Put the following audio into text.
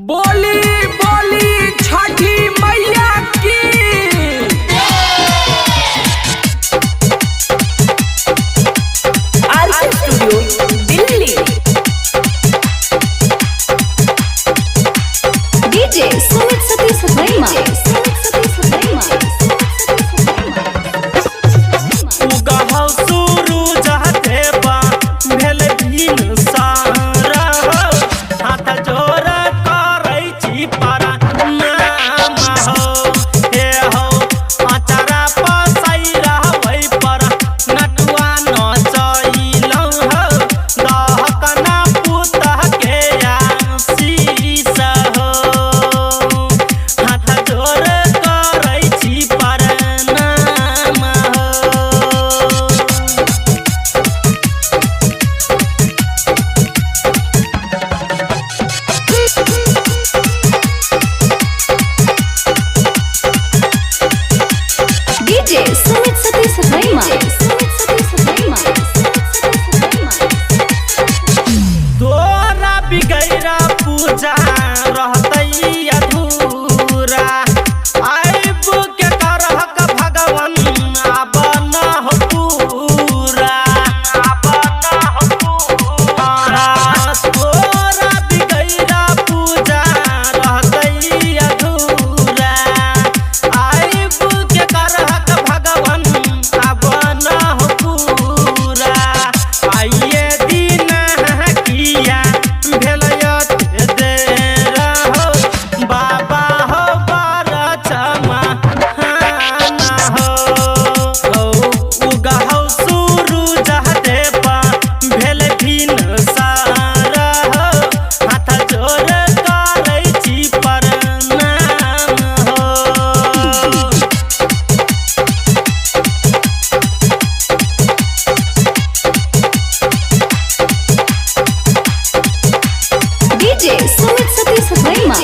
बोली बोली छठी मैया की। RK studio Delhi. DJ Sumit Satish Verma. उगहौ सूरज देवा भेल दिन सारा हाथ जोड़ करै छी प्रणाम हो। हे हो अचारा पसै रहबै पर नटुआ नचैलौ हो दहकना पुतह के आशीष हो। हाथ जोड़ करै छी प्रणाम हो। डीजे सुमित सतीश वर्मा। तोरा बिगैरा पूजा रहतै अधूरा आइब के करहक भगवन आब न हो पूरा। तोरा बिगैरा पूजा रहतै अधूरा आइब के करहक भगवन आब न हो पूरा। आइए दिन किया भेलयत देर हो बाबा हो बरचमा हो। उगहौ सूरज देवा भेल दिन सारा हो हाथ जोड़ करै छी प्रणाम हो। डीजे सुमित सतीश वर्मा।